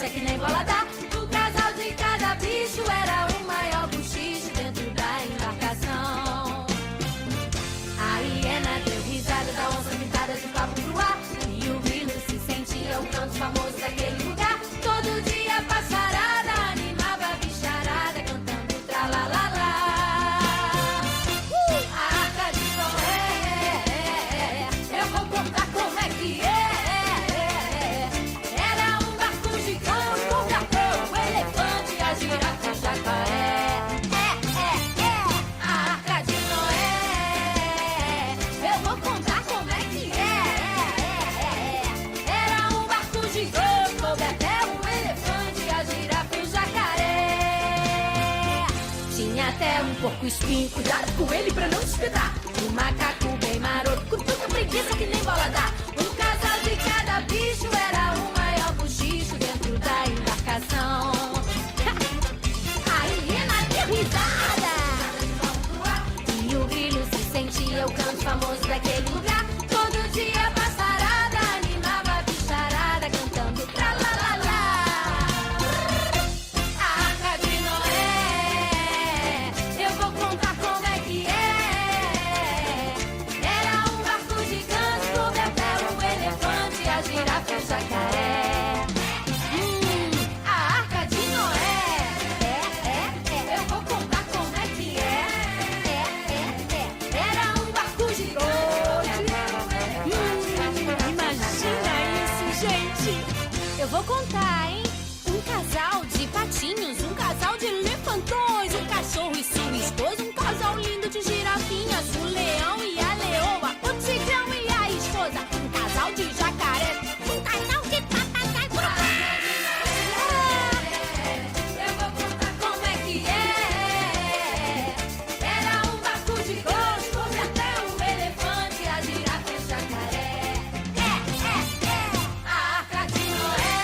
preguiça que nem bola dá. O casal de cada bicho era o maior buchicho dentro da embarcação. A hiena deu risada da onça pintada de papo pro ar. E o grilo se sentia o canto famoso daquele lugar. Todo dia a passarada animava a bicharada cantando tra-la-la-la. A Arca de Noé, eu vou contar como é que é. Era um barco gigante com dragão, o elefante, a girafa e o jacaré. A Arca de Noé, eu vou contar como é que é. Era um barco gigante, coube até o elefante, a girafa e o jacaré. Tinha até um porco-espinho, cuidado com ele pra não te espetar. Um macaco bem maroto, com tanta preguiça que nem bola dá. Um casal de cada bicho era o maior buchicho dentro da embarcação. A hiena deu risada e o grilo se sentia o canto famoso daquele lugar. Todo dia a passarada animava a bicharada cantando tra-la-la-la. A Arca de Noé, eu vou contar como é que é. Era um barco gigante, coube até o elefante, a girafa e o jacaré. A Arca de Noé, eu vou contar como é que é. Era um barco gigante. Imagina isso, gente! Eu vou contar, hein? Um casal de patinhos, um casal de elefantões, um cachorro e sua esposa, um casal lindo de girafinhas, o leão e a leoa, o tigrão e a esposa, um casal de jacarés, um casal de papagaios. Eu vou contar como é que é. Era um barco gigante, coube até o elefante, a girafa e o jacaré. A Arca de Noé,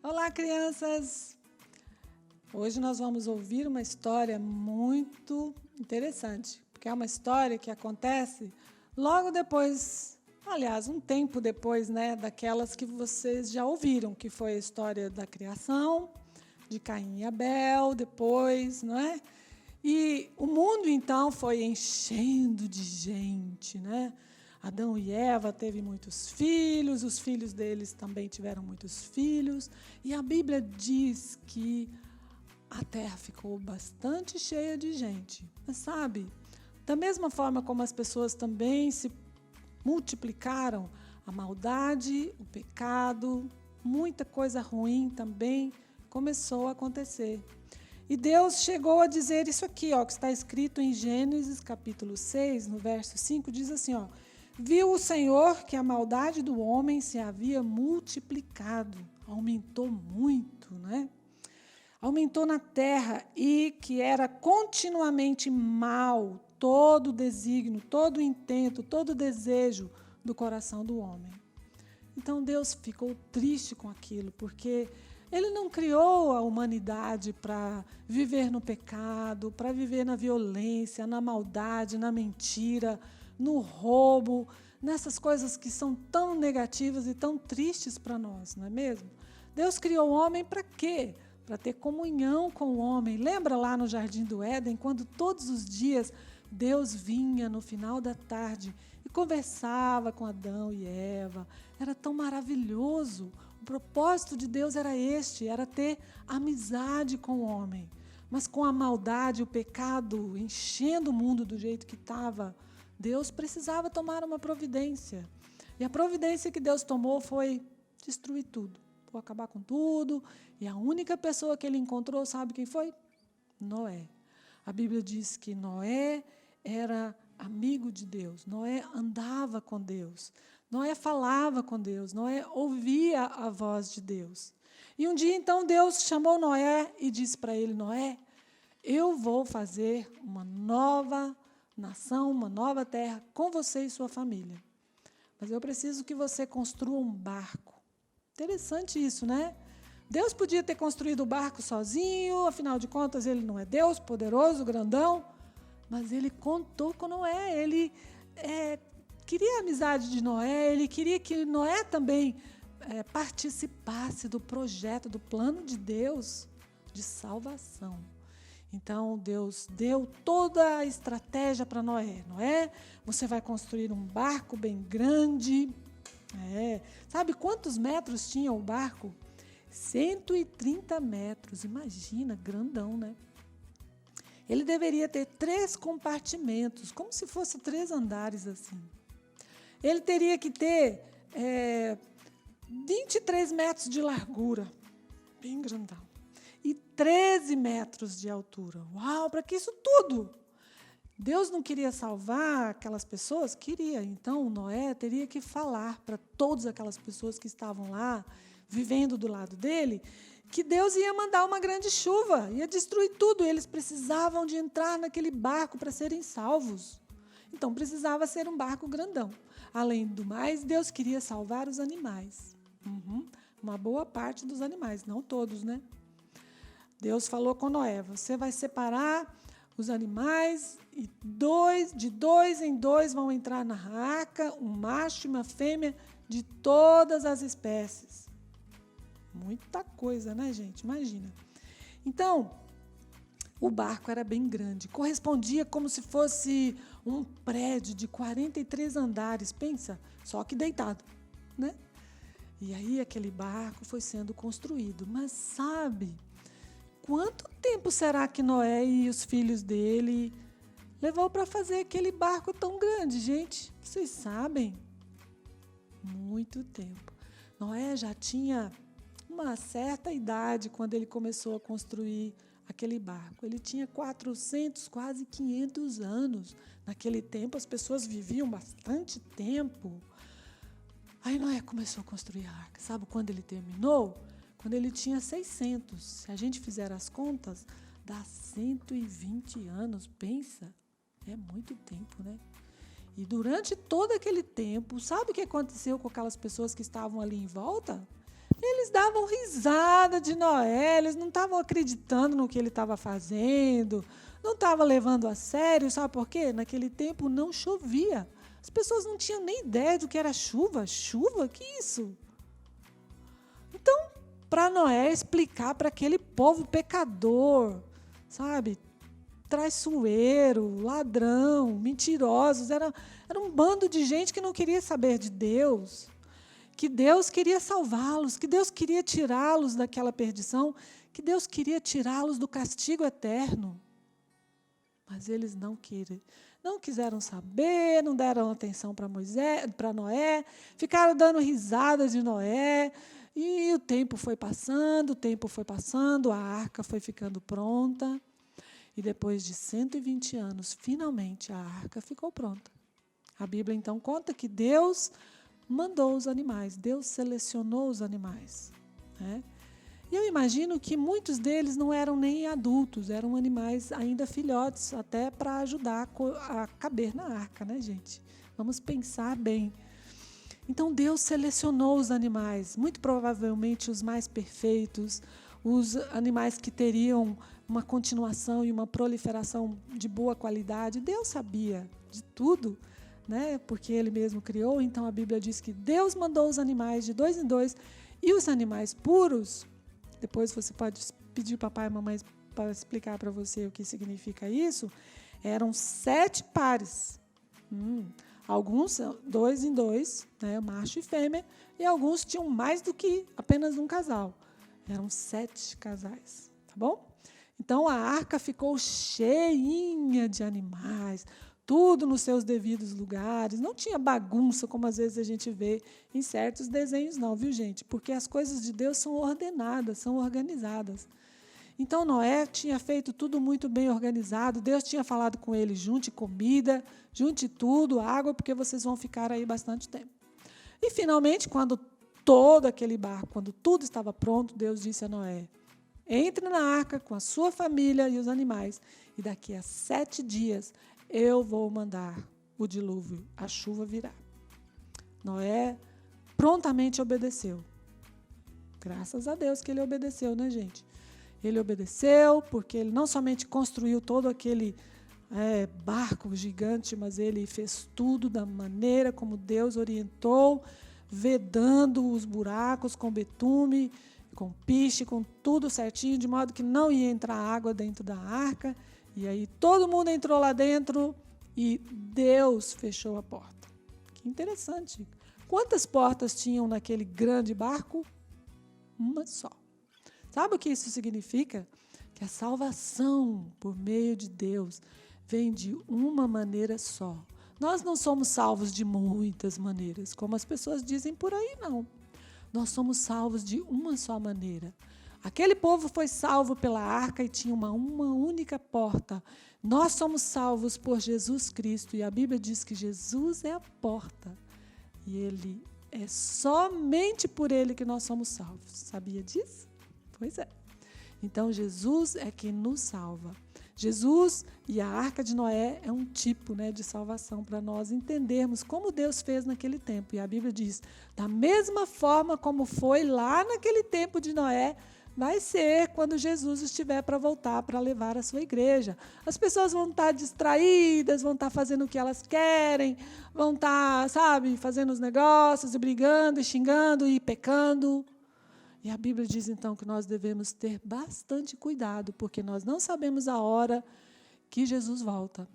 Olá, crianças! Hoje nós vamos ouvir uma história muito interessante, porque é uma história que acontece logo depois, aliás, um tempo depois, né, daquelas que vocês já ouviram, que foi a história da criação, de Caim e Abel, depois, não é? E o mundo, então, foi enchendo de gente, né? Adão e Eva teve muitos filhos, os filhos deles também tiveram muitos filhos, e a Bíblia diz que a terra ficou bastante cheia de gente. Mas sabe, da mesma forma como as pessoas também se multiplicaram, a maldade, o pecado, muita coisa ruim também começou a acontecer. E Deus chegou a dizer isso aqui, ó, que está escrito em Gênesis capítulo 6, no verso 5, diz assim, ó: viu o Senhor que a maldade do homem se havia multiplicado, aumentou muito, né? Aumentou na terra e que era continuamente mal todo o desígnio, todo o intento, todo o desejo do coração do homem. Então Deus ficou triste com aquilo, porque Ele não criou a humanidade para viver no pecado, para viver na violência, na maldade, na mentira, no roubo, nessas coisas que são tão negativas e tão tristes para nós, não é mesmo? Deus criou o homem para quê? Para ter comunhão com o homem. Lembra lá no Jardim do Éden, quando todos os dias Deus vinha no final da tarde e conversava com Adão e Eva? Era tão maravilhoso. O propósito de Deus era este, era ter amizade com o homem. Mas com a maldade, o pecado enchendo o mundo do jeito que estava, Deus precisava tomar uma providência. E a providência que Deus tomou foi destruir tudo. Vou acabar com tudo. E a única pessoa que ele encontrou, sabe quem foi? Noé. A Bíblia diz que Noé era amigo de Deus. Noé andava com Deus. Noé falava com Deus. Noé ouvia a voz de Deus. E um dia, então, Deus chamou Noé e disse para ele: Noé, eu vou fazer uma nova nação, uma nova terra com você e sua família. Mas eu preciso que você construa um barco. Interessante isso, né? Deus podia ter construído o barco sozinho, afinal de contas ele não é Deus, poderoso, grandão, mas ele contou com Noé, ele queria a amizade de Noé, ele queria que Noé também participasse do projeto, do plano de Deus de salvação. Então, Deus deu toda a estratégia para Noé. Noé, você vai construir um barco bem grande. Sabe quantos metros tinha o barco? 130 metros. Imagina, grandão, né? Ele deveria ter 3 compartimentos, como se fosse 3 andares assim. Ele teria que ter 23 metros de largura, bem grandão. E 13 metros de altura. Uau, para que isso tudo? Deus não queria salvar aquelas pessoas? Queria. Então, Noé teria que falar para todas aquelas pessoas que estavam lá, vivendo do lado dele, que Deus ia mandar uma grande chuva, ia destruir tudo. Eles precisavam de entrar naquele barco para serem salvos. Então, precisava ser um barco grandão. Além do mais, Deus queria salvar os animais. Uma boa parte dos animais, não todos, né? Deus falou com Noé: você vai separar os animais e de 2 em 2 vão entrar na arca, um macho e uma fêmea de todas as espécies. Muita coisa, né, gente? Imagina. Então, o barco era bem grande, correspondia como se fosse um prédio de 43 andares, pensa, só que deitado, né? E aí aquele barco foi sendo construído. Mas sabe, quanto tempo será que Noé e os filhos dele levou para fazer aquele barco tão grande, gente? Vocês sabem? Muito tempo. Noé já tinha uma certa idade quando ele começou a construir aquele barco. Ele tinha 400, quase 500 anos. Naquele tempo, as pessoas viviam bastante tempo. Aí Noé começou a construir a arca. Sabe quando ele terminou? Quando ele tinha 600. Se a gente fizer as contas, dá 120 anos. Pensa, é muito tempo, né? E durante todo aquele tempo, sabe o que aconteceu com aquelas pessoas que estavam ali em volta? Eles davam risada de Noé, eles não estavam acreditando no que ele estava fazendo, não estavam levando a sério, sabe por quê? Naquele tempo não chovia. As pessoas não tinham nem ideia do que era chuva. Chuva? Que isso? Então, para Noé explicar para aquele povo pecador, sabe, traiçoeiro, ladrão, mentirosos, era um bando de gente que não queria saber de Deus, que Deus queria salvá-los, que Deus queria tirá-los daquela perdição, que Deus queria tirá-los do castigo eterno. Mas eles não quiseram saber, não deram atenção para Noé, ficaram dando risada de Noé, e o tempo foi passando, a arca foi ficando pronta, e depois de 120 anos, finalmente a arca ficou pronta. A Bíblia, então, conta que Deus mandou os animais, Deus selecionou os animais, né? E eu imagino que muitos deles não eram nem adultos, eram animais ainda filhotes, até para ajudar a caber na arca, né, gente? Vamos pensar bem. Então, Deus selecionou os animais, muito provavelmente os mais perfeitos, os animais que teriam uma continuação e uma proliferação de boa qualidade. Deus sabia de tudo, né? Porque Ele mesmo criou. Então, a Bíblia diz que Deus mandou os animais de 2 em 2, e os animais puros, depois você pode pedir papai e mamãe para explicar para você o que significa isso, eram 7 pares. Alguns 2 em 2, né, macho e fêmea, e alguns tinham mais do que apenas um casal. Eram 7 casais, tá bom? Então, a arca ficou cheinha de animais, tudo nos seus devidos lugares. Não tinha bagunça, como às vezes a gente vê em certos desenhos, não, viu, gente? Porque as coisas de Deus são ordenadas, são organizadas. Então, Noé tinha feito tudo muito bem organizado. Deus tinha falado com ele: junte comida, junte tudo, água, porque vocês vão ficar aí bastante tempo. E, finalmente, quando todo aquele barco, quando tudo estava pronto, Deus disse a Noé: entre na arca com a sua família e os animais, e daqui a 7 dias eu vou mandar o dilúvio, a chuva virá. Noé prontamente obedeceu. Graças a Deus que ele obedeceu, né, gente? Ele obedeceu porque ele não somente construiu todo aquele barco gigante, mas ele fez tudo da maneira como Deus orientou, vedando os buracos com betume, com piche, com tudo certinho, de modo que não ia entrar água dentro da arca. E aí todo mundo entrou lá dentro e Deus fechou a porta. Que interessante. Quantas portas tinham naquele grande barco? Uma só. Sabe o que isso significa? Que a salvação por meio de Deus vem de uma maneira só. Nós não somos salvos de muitas maneiras, como as pessoas dizem por aí, não. Nós somos salvos de uma só maneira. Aquele povo foi salvo pela arca e tinha uma única porta. Nós somos salvos por Jesus Cristo, e a Bíblia diz que Jesus é a porta. E Ele é somente por Ele que nós somos salvos. Sabia disso? Pois é. Então, Jesus é quem nos salva. Jesus e a arca de Noé é um tipo, né, de salvação para nós entendermos como Deus fez naquele tempo. E a Bíblia diz, da mesma forma como foi lá naquele tempo de Noé, vai ser quando Jesus estiver para voltar, para levar a sua igreja. As pessoas vão estar distraídas, vão estar fazendo o que elas querem, vão estar, sabe, fazendo os negócios, e brigando, e xingando, e pecando. E a Bíblia diz, então, que nós devemos ter bastante cuidado, porque nós não sabemos a hora que Jesus volta.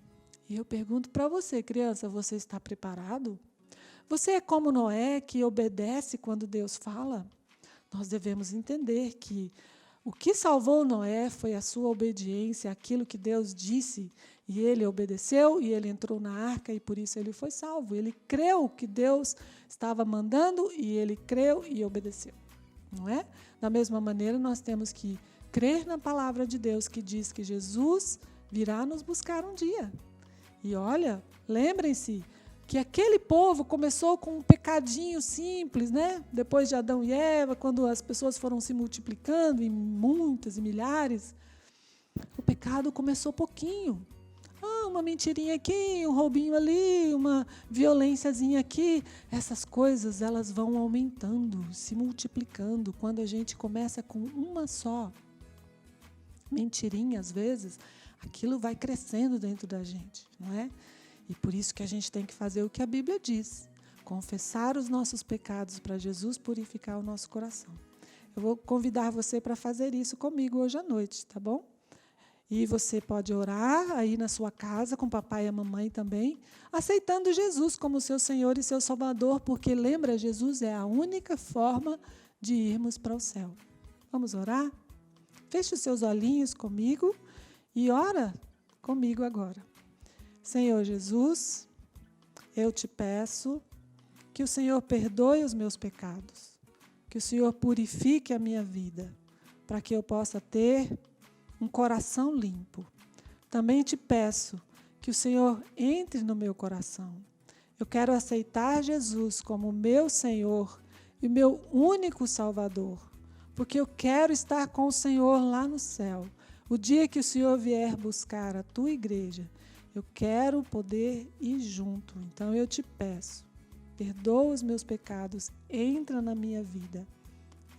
E eu pergunto para você, criança, você está preparado? Você é como Noé, que obedece quando Deus fala? Nós devemos entender que o que salvou Noé foi a sua obediência àquilo que Deus disse, e ele obedeceu, e ele entrou na arca, e por isso ele foi salvo. Ele creu que Deus estava mandando, e ele creu e obedeceu. Não é? Da mesma maneira, nós temos que crer na palavra de Deus, que diz que Jesus virá nos buscar um dia. E olha, lembrem-se que aquele povo começou com um pecadinho simples, né? Depois de Adão e Eva, quando as pessoas foram se multiplicando em muitas e milhares, o pecado começou pouquinho. Uma mentirinha aqui, um roubinho ali, uma violênciazinha aqui. Essas coisas, elas vão aumentando, se multiplicando. Quando a gente começa com uma só mentirinha, às vezes, aquilo vai crescendo dentro da gente, não é? E por isso que a gente tem que fazer o que a Bíblia diz. Confessar os nossos pecados para Jesus purificar o nosso coração. Eu vou convidar você para fazer isso comigo hoje à noite, tá bom? E você pode orar aí na sua casa, com o papai e a mamãe também, aceitando Jesus como seu Senhor e seu Salvador, porque lembra, Jesus é a única forma de irmos para o céu. Vamos orar? Feche os seus olhinhos comigo e ora comigo agora. Senhor Jesus, eu te peço que o Senhor perdoe os meus pecados, que o Senhor purifique a minha vida, para que eu possa ter um coração limpo. Também te peço que o Senhor entre no meu coração. Eu quero aceitar Jesus como meu Senhor e meu único Salvador, porque eu quero estar com o Senhor lá no céu. O dia que o Senhor vier buscar a tua igreja, eu quero poder ir junto. Então eu te peço, perdoa os meus pecados, entra na minha vida,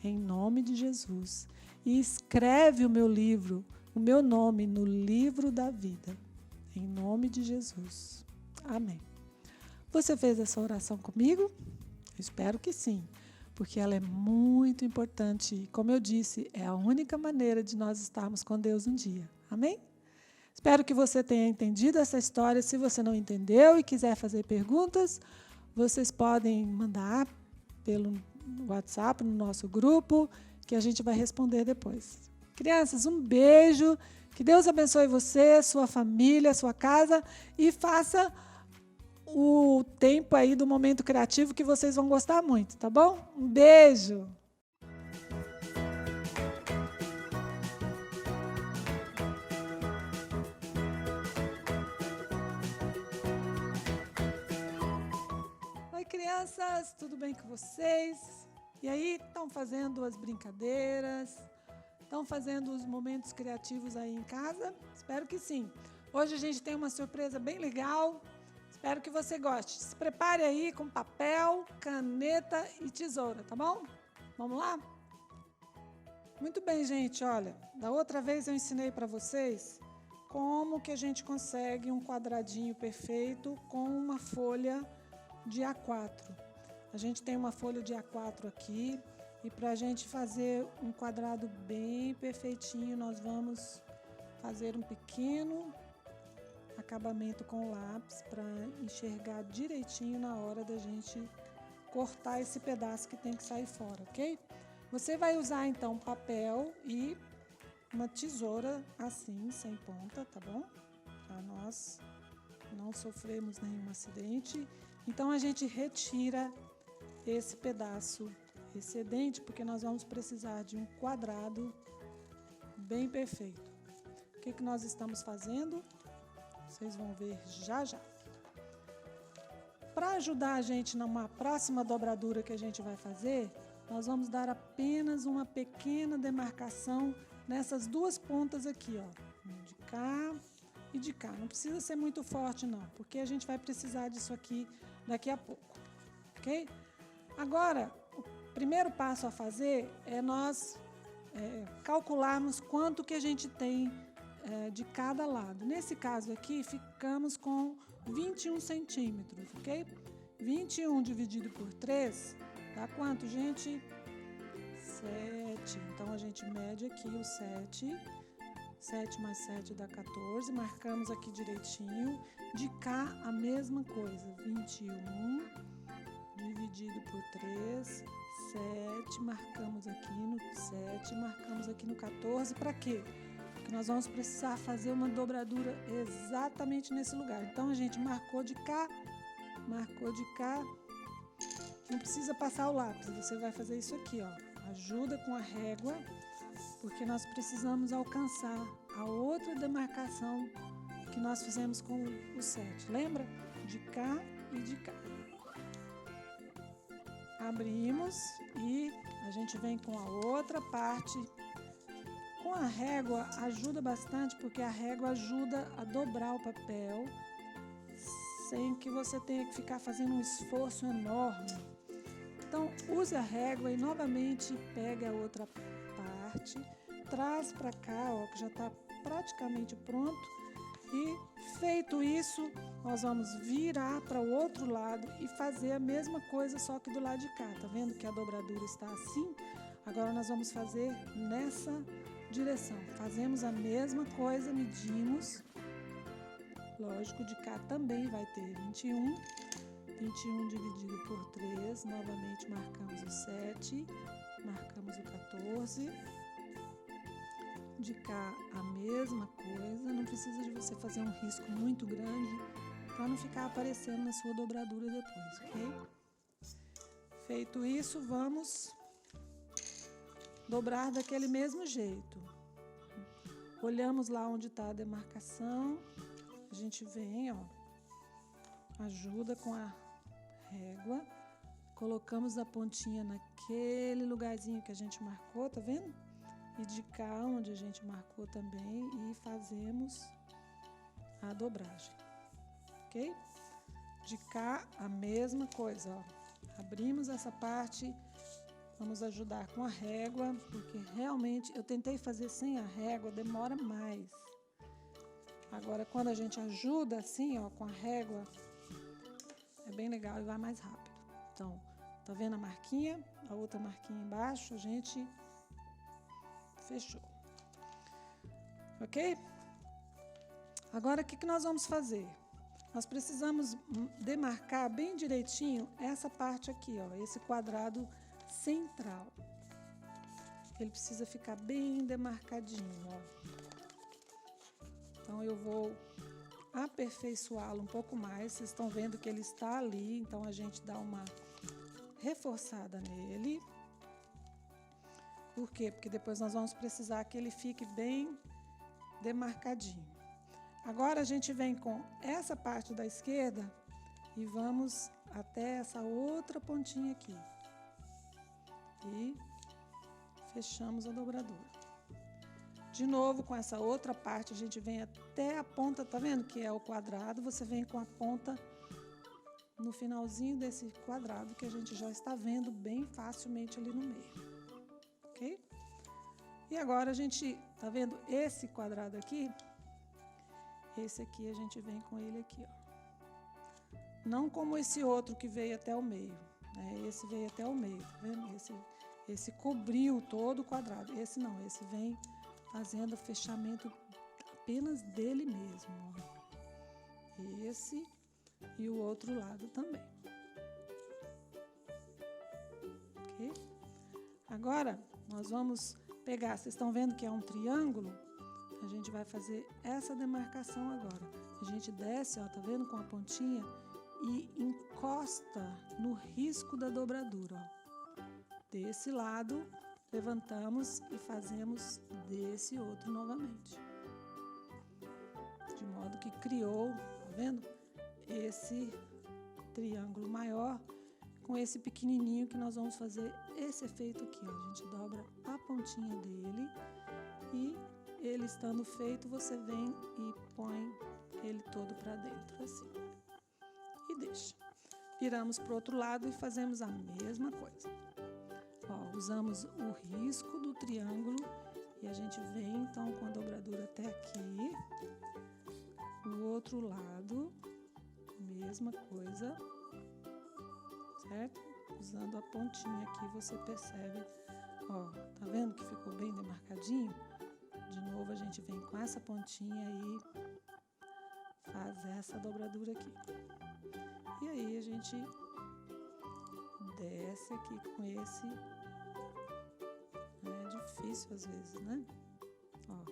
em nome de Jesus. E escreve o meu nome no livro da vida, em nome de Jesus. Amém. Você fez essa oração comigo? Eu espero que sim, porque ela é muito importante. E, como eu disse, é a única maneira de nós estarmos com Deus um dia. Amém? Espero que você tenha entendido essa história. Se você não entendeu e quiser fazer perguntas, vocês podem mandar pelo WhatsApp, no nosso grupo, que a gente vai responder depois. Crianças, um beijo. Que Deus abençoe você, sua família, sua casa e faça o tempo aí do momento criativo que vocês vão gostar muito, tá bom? Um beijo. Oi, crianças, tudo bem com vocês? E aí, estão fazendo as brincadeiras? Estão fazendo os momentos criativos aí em casa? Espero que sim. Hoje a gente tem uma surpresa bem legal. Espero que você goste. Se prepare aí com papel, caneta e tesoura, tá bom? Vamos lá? Muito bem, gente. Olha, da outra vez eu ensinei para vocês como que a gente consegue um quadradinho perfeito com uma folha de A4. A gente tem uma folha de A4 aqui e para a gente fazer um quadrado bem perfeitinho, nós vamos fazer um pequeno acabamento com lápis para enxergar direitinho na hora da gente cortar esse pedaço que tem que sair fora, ok? Você vai usar então papel e uma tesoura assim, sem ponta, tá bom? Para nós não sofrermos nenhum acidente. Então a gente retira esse pedaço excedente, porque nós vamos precisar de um quadrado bem perfeito. O que nós estamos fazendo? Vocês vão ver já já. Para ajudar a gente numa próxima dobradura que a gente vai fazer, nós vamos dar apenas uma pequena demarcação nessas duas pontas aqui, ó, de cá e de cá. Não precisa ser muito forte não, porque a gente vai precisar disso aqui daqui a pouco, ok? Agora, o primeiro passo a fazer é nós calcularmos quanto que a gente tem de cada lado. Nesse caso aqui, ficamos com 21 centímetros, ok? 21 dividido por 3, dá quanto, gente? 7. Então, a gente mede aqui o 7. 7 mais 7 dá 14. Marcamos aqui direitinho. De cá, a mesma coisa. 21 dividido por 3, 7. Marcamos aqui no 7, marcamos aqui no 14. Para quê? Porque nós vamos precisar fazer uma dobradura exatamente nesse lugar. Então, a gente marcou de cá. Não precisa passar o lápis, você vai fazer isso aqui, ó. Ajuda com a régua, porque nós precisamos alcançar a outra demarcação que nós fizemos com o 7. Lembra? De cá e de cá. Abrimos e a gente vem com a outra parte com Com a régua ajuda bastante, porque a régua ajuda a dobrar o papel sem que você tenha que ficar fazendo um esforço enorme. Então, use a régua e novamente pega a outra parte, traz para cá, ó, que já está praticamente pronto. E feito isso, nós vamos virar para o outro lado e fazer a mesma coisa, só que do lado de cá. Tá vendo que a dobradura está assim? Agora nós vamos fazer nessa direção. Fazemos a mesma coisa, medimos. Lógico, de cá também vai ter 21. 21 dividido por 3, novamente marcamos o 7, marcamos o 14. De cá a mesma coisa, não precisa de você fazer um risco muito grande para não ficar aparecendo na sua dobradura depois, ok? Feito isso, vamos dobrar daquele mesmo jeito. Olhamos lá onde está a demarcação, a gente vem, ó, ajuda com a régua, colocamos a pontinha naquele lugarzinho que a gente marcou, tá vendo? E de cá onde a gente marcou também e fazemos a dobragem, ok? De cá a mesma coisa, ó. Abrimos essa parte, vamos ajudar com a régua, porque realmente eu tentei fazer sem a régua, demora mais. Agora quando a gente ajuda assim, ó, com a régua, é bem legal e vai mais rápido. Então, tá vendo a marquinha? A outra marquinha embaixo, a gente fechou. Ok? Agora, o que nós vamos fazer? Nós precisamos demarcar bem direitinho essa parte aqui, ó, esse quadrado central. Ele precisa ficar bem demarcadinho, ó. Então, eu vou aperfeiçoá-lo um pouco mais. Vocês estão vendo que ele está ali, então a gente dá uma reforçada nele. Por quê? Porque depois nós vamos precisar que ele fique bem demarcadinho. Agora a gente vem com essa parte da esquerda e vamos até essa outra pontinha aqui. E fechamos a dobradura. De novo, com essa outra parte, a gente vem até a ponta, tá vendo que é o quadrado? Você vem com a ponta no finalzinho desse quadrado, que a gente já está vendo bem facilmente ali no meio. Ok? E agora a gente, tá vendo esse quadrado aqui? Esse aqui a gente vem com ele aqui, ó. Não como esse outro que veio até o meio, né? Esse veio até o meio, tá vendo? Esse cobriu todo o quadrado. Esse não, esse vem fazendo o fechamento apenas dele mesmo, ó. Esse e o outro lado também. Ok? Agora, nós vamos pegar, vocês estão vendo que é um triângulo? A gente vai fazer essa demarcação agora. A gente desce, ó, tá vendo, com a pontinha e encosta no risco da dobradura, ó. Desse lado, levantamos e fazemos desse outro novamente. De modo que criou, tá vendo? Esse triângulo maior com esse pequenininho que nós vamos fazer esse efeito aqui, ó. A gente dobra a pontinha dele e ele estando feito, você vem e põe ele todo para dentro, assim. E deixa. Viramos para o outro lado e fazemos a mesma coisa. Ó, usamos o risco do triângulo e a gente vem, então, com a dobradura até aqui. O outro lado, mesma coisa, certo? Usando a pontinha aqui, você percebe, ó, tá vendo que ficou bem demarcadinho? De novo, a gente vem com essa pontinha e faz essa dobradura aqui. E aí, a gente desce aqui com esse. É difícil às vezes, né? Ó,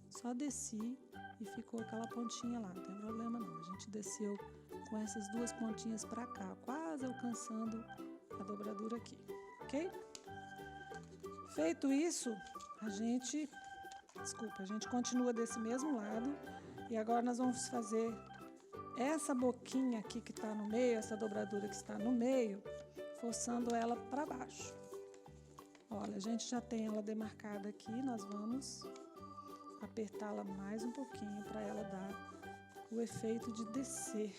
só desci e ficou aquela pontinha lá, não tem problema não. A gente desceu com essas duas pontinhas pra cá, quase alcançando a dobradura aqui, ok? Feito isso, a gente continua desse mesmo lado e agora nós vamos fazer essa boquinha aqui que está no meio, essa dobradura que está no meio, forçando ela para baixo. Olha, a gente já tem ela demarcada aqui, nós vamos apertá-la mais um pouquinho para ela dar o efeito de descer.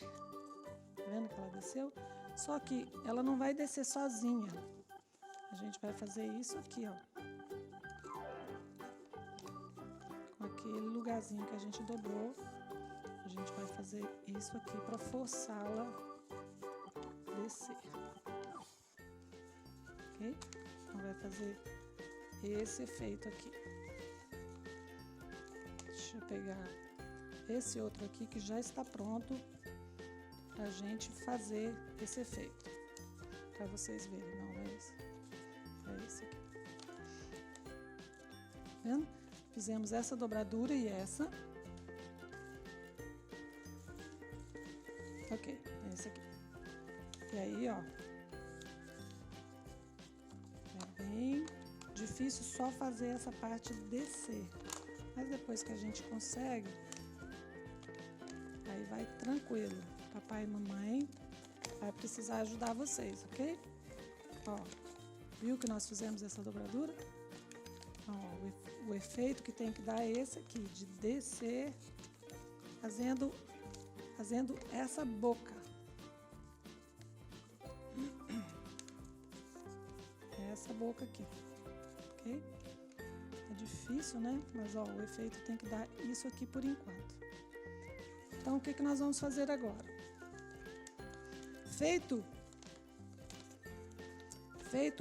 Tá vendo que ela desceu? Só que ela não vai descer sozinha. A gente vai fazer isso aqui, ó. Com aquele lugarzinho que a gente dobrou, a gente vai fazer isso aqui para forçá-la a descer. Ok? Então vai fazer esse efeito aqui. Deixa eu pegar esse outro aqui que já está pronto pra gente fazer esse efeito. Para vocês verem, não é esse. É esse aqui. Tá vendo? Fizemos essa dobradura e essa. Ok, é esse aqui. E aí, ó. É bem difícil só fazer essa parte descer. Mas depois que a gente consegue, aí vai tranquilo. Papai e mamãe vai precisar ajudar vocês, ok? Ó, viu que nós fizemos essa dobradura? Ó, o efeito que tem que dar é esse aqui, de descer, fazendo essa boca. Essa boca aqui, ok? É difícil, né? Mas ó, o efeito tem que dar isso aqui por enquanto. Então, o que nós vamos fazer agora? Feito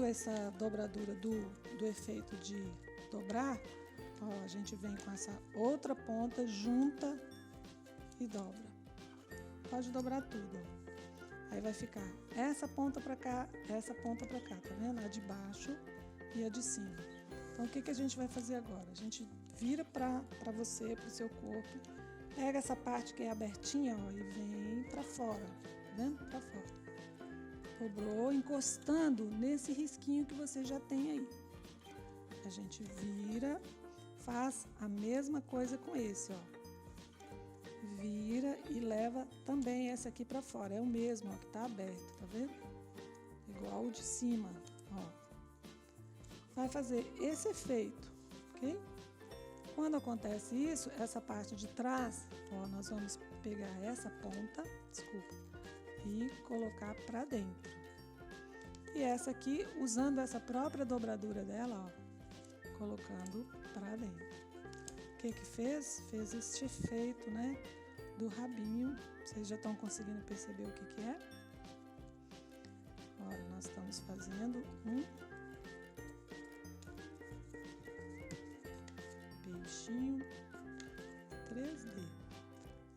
essa dobradura do efeito de dobrar, ó, a gente vem com essa outra ponta, junta e dobra. Pode dobrar tudo, ó. Aí vai ficar essa ponta pra cá, essa ponta pra cá, tá vendo? A de baixo e a de cima. Então, o que a gente vai fazer agora? A gente vira pra você, pro seu corpo, pega essa parte que é abertinha, ó, e vem pra fora, tá vendo? Pra fora. Dobrou, encostando nesse risquinho que você já tem aí. A gente vira, faz a mesma coisa com esse, ó. Vira e leva também essa aqui pra fora. É o mesmo, ó, que tá aberto, tá vendo? Igual o de cima, ó. Vai fazer esse efeito, ok? Quando acontece isso, essa parte de trás, ó, nós vamos pegar essa ponta, desculpa, e colocar pra dentro. E essa aqui, usando essa própria dobradura dela, ó, colocando pra dentro. O que fez? Fez este efeito, né, do rabinho. Vocês já estão conseguindo perceber o que é? Olha, nós estamos fazendo um peixinho 3D.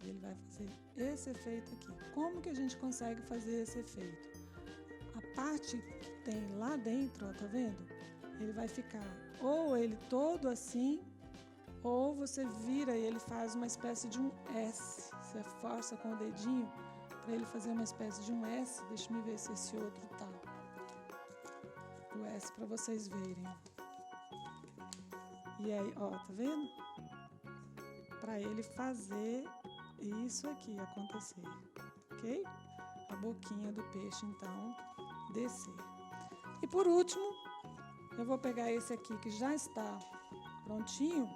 E ele vai fazer esse efeito aqui. Como que a gente consegue fazer esse efeito? A parte que tem lá dentro, ó, tá vendo? Ele vai ficar ou ele todo assim, ou você vira e ele faz uma espécie de um S. Você força com o dedinho para ele fazer uma espécie de um S. Deixa eu ver se esse outro tá. O S para vocês verem. E aí, ó, tá vendo? Para ele fazer isso aqui acontecer, ok? A boquinha do peixe, então, descer. E por último, eu vou pegar esse aqui que já está prontinho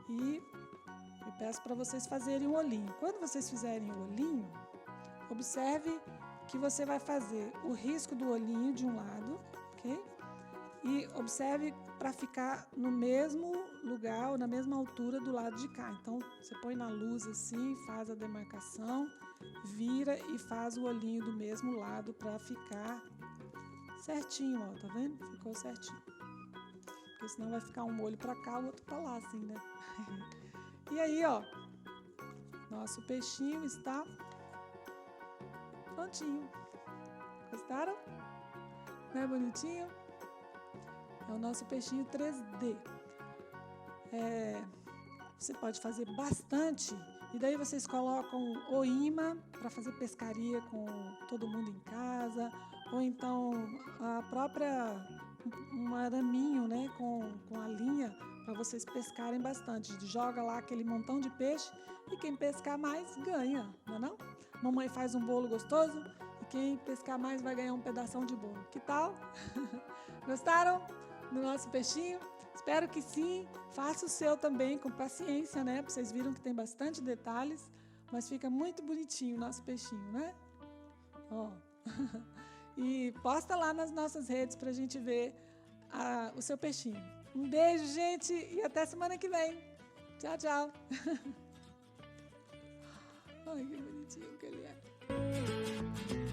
e peço para vocês fazerem um olhinho. Quando vocês fizerem o olhinho, observe que você vai fazer o risco do olhinho de um lado, ok? E observe para ficar no mesmo lugar ou na mesma altura do lado de cá. Então, você põe na luz assim, faz a demarcação, vira e faz o olhinho do mesmo lado para ficar certinho, ó, tá vendo? Ficou certinho. Porque senão vai ficar um olho para cá, o outro para lá, assim, né? E aí, ó, nosso peixinho está prontinho. Gostaram? Não é bonitinho? É o nosso peixinho 3D. Você pode fazer bastante. E daí vocês colocam o imã para fazer pescaria com todo mundo em casa. Ou então a própria um araminho, né, com a linha para vocês pescarem bastante. Joga lá aquele montão de peixe e quem pescar mais ganha, não é não? Mamãe faz um bolo gostoso e quem pescar mais vai ganhar um pedação de bolo. Que tal? Gostaram do nosso peixinho? Espero que sim. Faça o seu também com paciência, né? Vocês viram que tem bastante detalhes, mas fica muito bonitinho o nosso peixinho, né? Ó. E posta lá nas nossas redes pra gente ver o seu peixinho. Um beijo, gente, e até semana que vem. Tchau, tchau. Ai, que bonitinho que ele é.